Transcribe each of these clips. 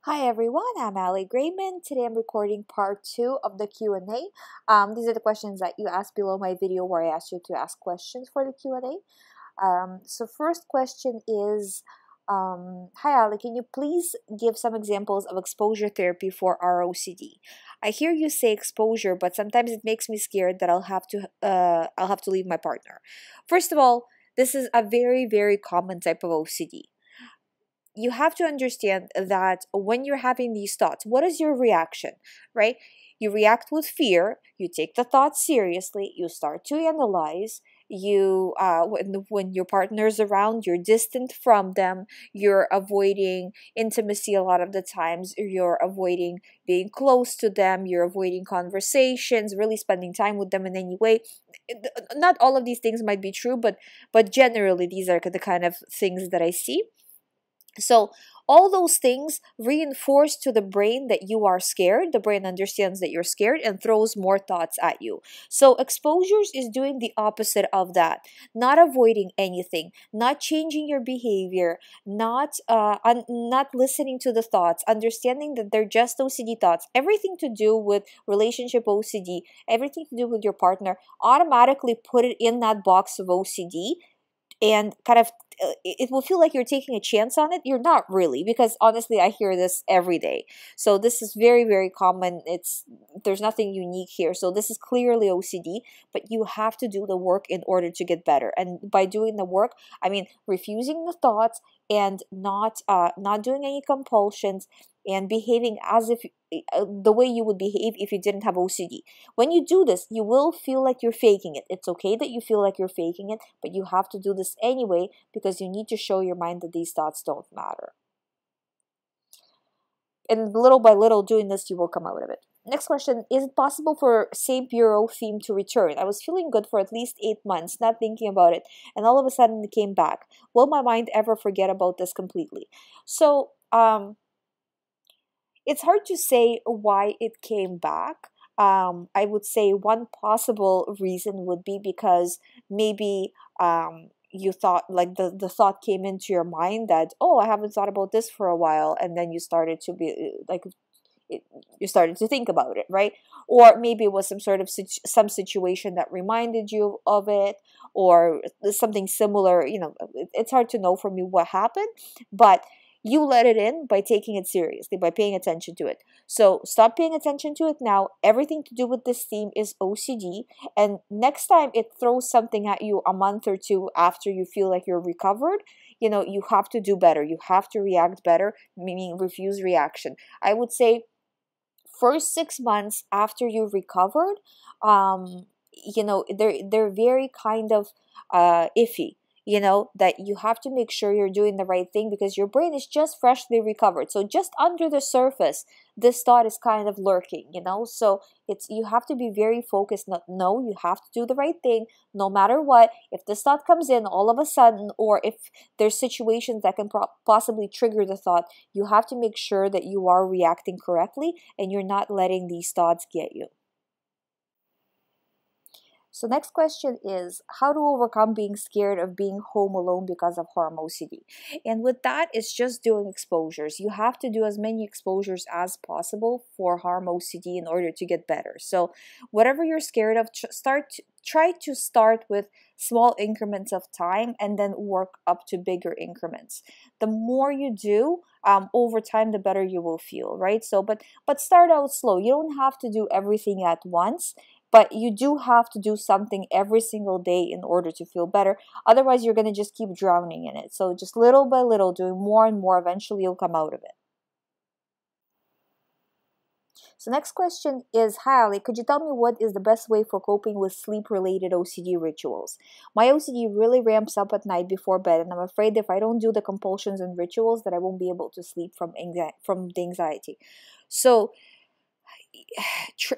Hi everyone, I'm Ali GREYMOND. Today I'm recording part 2 of the Q&A. These are the questions that you asked below my video where I asked you to ask questions for the Q&A. So first question is, hi Ali, can you please give some examples of exposure therapy for ROCD? I hear you say exposure, but sometimes it makes me scared that I'll have to leave my partner. First of all, this is a very, very common type of OCD. You have to understand that when you're having these thoughts, what is your reaction, right? You react with fear, you take the thoughts seriously, you start to analyze, when your partner's around, you're distant from them, you're avoiding intimacy a lot of the times, you're avoiding being close to them, you're avoiding conversations, really spending time with them in any way. Not all of these things might be true, but generally these are the kind of things that I see. So all those things reinforce to the brain that you are scared. The brain understands that you're scared and throws more thoughts at you. So exposures is doing the opposite of that. Not avoiding anything, not changing your behavior, not listening to the thoughts, understanding that they're just OCD thoughts. Everything to do with relationship OCD, everything to do with your partner, automatically put it in that box of OCD and kind of it will feel like you're taking a chance on it. You're not really, because honestly I hear this every day. So this is very, very common. There's nothing unique here. So this is clearly OCD, but you have to do the work in order to get better. And by doing the work, I mean refusing the thoughts and not doing any compulsions and behaving as if the way you would behave if you didn't have OCD. When you do this, you will feel like you're faking it. It's okay that you feel like you're faking it, but you have to do this anyway because you need to show your mind that these thoughts don't matter. And little by little doing this, you will come out of it. Next question, is it possible for same bureau theme to return? I was feeling good for at least 8 months, not thinking about it, and all of a sudden it came back. Will my mind ever forget about this completely? So, it's hard to say why it came back. I would say one possible reason would be because maybe you thought, like the thought came into your mind that, oh, I haven't thought about this for a while, and then you started to be like, you started to think about it, right? Or maybe it was some sort of some situation that reminded you of it, or something similar. It's hard to know from you what happened, but you let it in by taking it seriously, by paying attention to it. So stop paying attention to it now. Everything to do with this theme is OCD. And next time it throws something at you a month or two after you feel like you're recovered, you have to do better. You have to react better, meaning refuse reaction. I would say first 6 months after you've recovered, they're very kind of iffy. That you have to make sure you're doing the right thing because your brain is just freshly recovered. So just under the surface, this thought is kind of lurking, so you have to be very focused. No, you have to do the right thing no matter what. If this thought comes in all of a sudden, or if there's situations that can possibly trigger the thought, you have to make sure that you are reacting correctly and you're not letting these thoughts get you. So next question is how to overcome being scared of being home alone because of harm OCD. And with that, it's just doing exposures. You have to do as many exposures as possible for harm OCD in order to get better. So whatever you're scared of, try to start with small increments of time and then work up to bigger increments. The more you do, over time, the better you will feel, right? So, but start out slow. You don't have to do everything at once. But you do have to do something every single day in order to feel better. Otherwise, you're going to just keep drowning in it. So just little by little, doing more and more, eventually you'll come out of it. So next question is, hi Ali, could you tell me what is the best way for coping with sleep-related OCD rituals? My OCD really ramps up at night before bed, and I'm afraid if I don't do the compulsions and rituals that I won't be able to sleep from the anxiety. So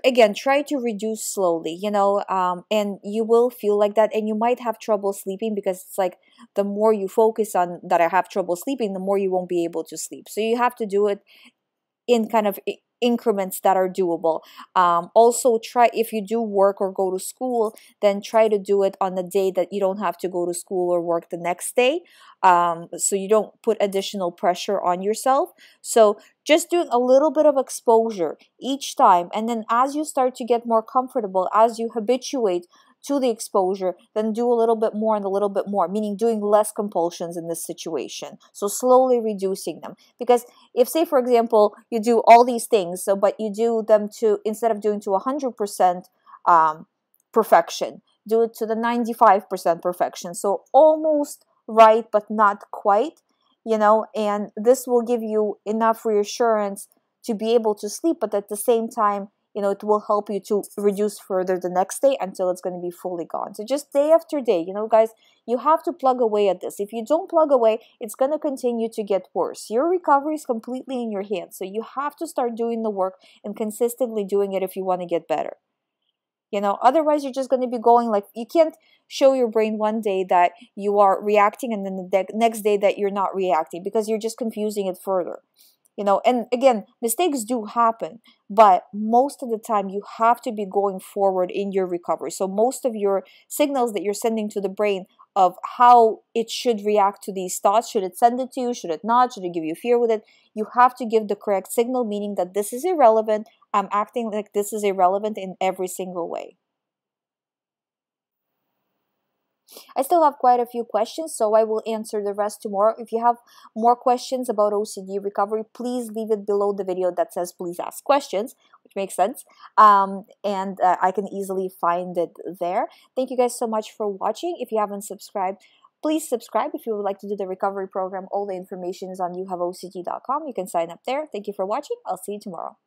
again, try to reduce slowly, and you will feel like that, and you might have trouble sleeping because it's like the more you focus on that I have trouble sleeping, the more you won't be able to sleep. So you have to do it in kind of increments that are doable. Also, try, if you do work or go to school, then try to do it on the day that you don't have to go to school or work the next day, so you don't put additional pressure on yourself. So just doing a little bit of exposure each time, and then as you start to get more comfortable, as you habituate to the exposure, then do a little bit more and a little bit more, meaning doing less compulsions in this situation. So slowly reducing them. Because if, say, for example, you do all these things, so but you do them to, instead of doing to 100% perfection, do it to the 95% perfection. So almost right, but not quite, and this will give you enough reassurance to be able to sleep, but at the same time, it will help you to reduce further the next day until it's going to be fully gone. So just day after day, guys, you have to plug away at this. If you don't plug away, it's going to continue to get worse. Your recovery is completely in your hands. So you have to start doing the work and consistently doing it if you want to get better. Otherwise you're just going to be going, like, you can't show your brain one day that you are reacting and then the next day that you're not reacting, because you're just confusing it further. And again, mistakes do happen, but most of the time you have to be going forward in your recovery. So most of your signals that you're sending to the brain of how it should react to these thoughts, should it send it to you, should it not, should it give you fear with it, you have to give the correct signal, meaning that this is irrelevant. I'm acting like this is irrelevant in every single way. I still have quite a few questions, so I will answer the rest tomorrow. If you have more questions about OCD recovery, please leave it below the video that says please ask questions, which makes sense. And I can easily find it there. Thank you guys so much for watching. If you haven't subscribed, please subscribe. If you would like to do the recovery program, all the information is on youhaveocd.com. You can sign up there. Thank you for watching. I'll see you tomorrow.